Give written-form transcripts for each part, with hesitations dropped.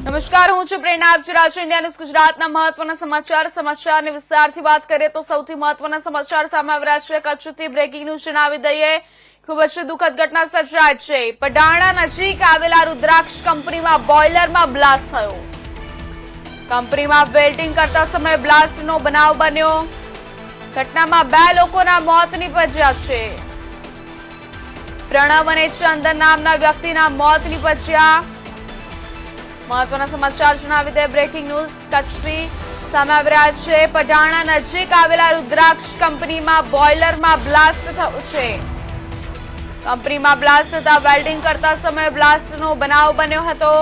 નમસ્કાર, હું છું પ્રેરણા. આપ જોઈ રહ્યા છો ઇન્ડિયા ન્યૂઝ ગુજરાતના મહત્વના સમાચારની વિસ્તારથી વાત કરીએ તો સૌથી મહત્વના સમાચાર સામે આવી રહ્યા છે. કચ્છથી બ્રેકિંગ ન્યૂઝ જણાવી દઈએ. ખૂબ જ દુઃખદ ઘટના સર્જાઈ છે. પડાણા નજીક આવેલા રુદ્રાક્ષ કંપનીમાં બોઇલરમાં બ્લાસ્ટ થયો. કંપનીમાં વેલ્ડિંગ કરતા સમયે બ્લાસ્ટનો બનાવ બન્યો. ઘટનામાં 2 લોકોના મોત નીપજ્યા છે. પ્રણવ અને ચંદન નામના વ્યક્તિના મોત નીપજ્યા. મહત્વના સમાચાર જણાવી દે. બ્રેકિંગ ન્યૂઝ કચ્છથી સામે આવી રહ્યા છે. પડાણા નજીક આવેલા રુદ્રાક્ષ કંપનીમાં બોઇલરમાં બ્લાસ્ટ થયો છે. કંપનીમાં બ્લાસ્ટ થતા વેલ્ડિંગ કરતા સમયે બ્લાસ્ટનો બનાવ બન્યો હતો.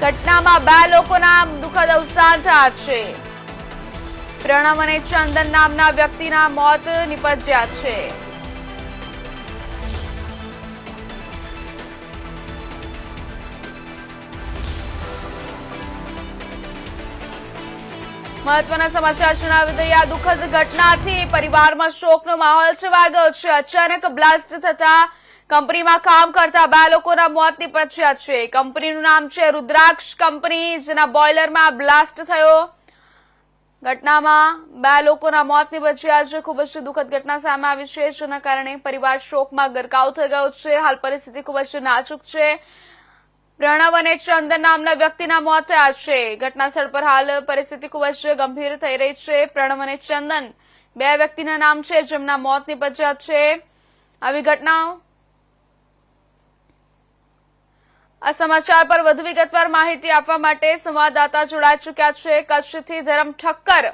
ઘટનામાં 2 લોકોના દુઃખદ અવસાન થયા છે. પ્રણવ અને ચંદન નામના વ્યક્તિના મોત નીપજ્યા છે. મહત્વના સમાચાર જણાવી દઈએ. આ દુઃખદ ઘટનાથી પરિવારમાં શોકનો માહોલ છવાઈ ગયો છે. અચાનક બ્લાસ્ટ થતા કંપનીમાં કામ કરતા 2 લોકોના મોત નીપજ્યા છે. કંપનીનું નામ છે રુદ્રાક્ષ કંપની, જેના બોઇલરમાં બ્લાસ્ટ થયો. ઘટનામાં 2 લોકોના મોત નીપજ્યા છે. ખૂબ જ દુઃખદ ઘટના સામે આવી છે, જેના કારણે પરિવાર શોકમાં ગરકાવ થઈ ગયો છે. હાલ પરિસ્થિતિ ખૂબ જ નાજુક છે. પ્રણવ અને ચંદન નામના વ્યક્તિના મોત થયા છે. ઘટનાસ્થળ પર હાલ પરિસ્થિતિ ખૂબ જ ગંભીર થઈ રહી છે. પ્રણવ અને ચંદન 2 વ્યક્તિના નામ છે, જેમના મોત નીપજ્યા છે. આવી ઘટનાઓ. આ સમાચાર પર વધુ વિગતવાર માહિતી આપવા માટે સંવાદદાતા જોડાઈ ચૂક્યા છે કચ્છથી ધરમ ઠક્કર.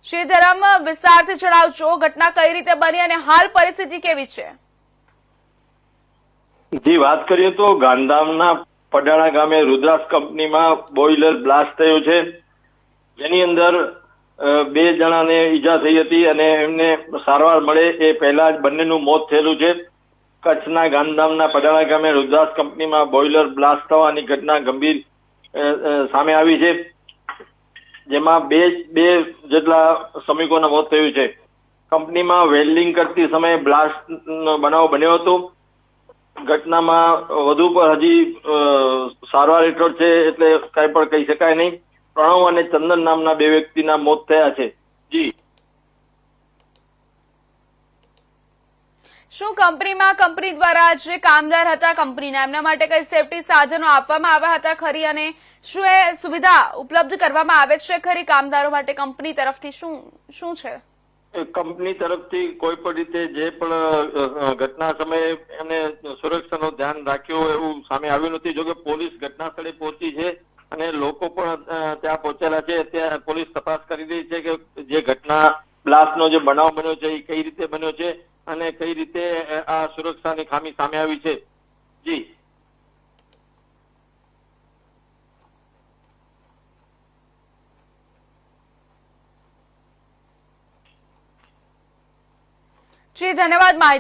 શ્રી ધરમ, વિસ્તારથી જણાવજો, ઘટના કઈ રીતે બની અને હાલ પરિસ્થિતિ કેવી છે? જી, વાત કરીએ તો ગાંધીધામના પડાણા ગામે રુદ્રાક્ષ કંપનીમાં બોઇલર બ્લાસ્ટ થયો છે, જેની અંદર 2 જણાને ઈજા થઈ હતી અને એમને સારવાર મળે એ પહેલા જ બંનેનું મોત થયેલું છે. કચ્છના ગાંધીધામના પડાણા ગામે રુદ્રાક્ષ કંપનીમાં બોઇલર બ્લાસ્ટ થવાની ઘટના ગંભીર સામે આવી છે, જેમાં બે જેટલા શ્રમિકોના મોત થયું છે. કંપનીમાં વેલ્ડિંગ કરતી સમયે બ્લાસ્ટનો બનાવ બન્યો હતો. ઘટનામાં વધુ પર હજી સારવાર હેઠળ છે, એટલે કઈ પણ કહી શકાય નહીં. પ્રણવ અને ચંદન નામના 2 વ્યક્તિના મોત થયા છે. જી, શું કંપની દ્વારા જે કામદાર હતા કંપનીના, એમના માટે કઈ સેફટી સાધનો આપવામાં આવ્યા હતા ખરી, અને શું એ સુવિધા ઉપલબ્ધ કરવામાં આવે છે ખરી કામદારો માટે કંપની તરફથી? શું છે કંપની તરફથી કોઈ પણ રીતે જે પણ ઘટના સમયે એમને સુરક્ષાનું ધ્યાન રાખ્યું એવું સામે આવ્યું નથી. જોકે પોલીસ ઘટના સ્થળે પહોંચી છે અને લોકો પણ ત્યાં પહોંચેલા છે. ત્યાં પોલીસ તપાસ કરી રહી છે કે જે ઘટના બ્લાસ્ટનો જે બનાવ બન્યો છે એ કઈ રીતે બન્યો છે અને કઈ રીતે આ સુરક્ષાની ખામી સામે આવી છે. જી, જી, ધન્યવાદ માહિતી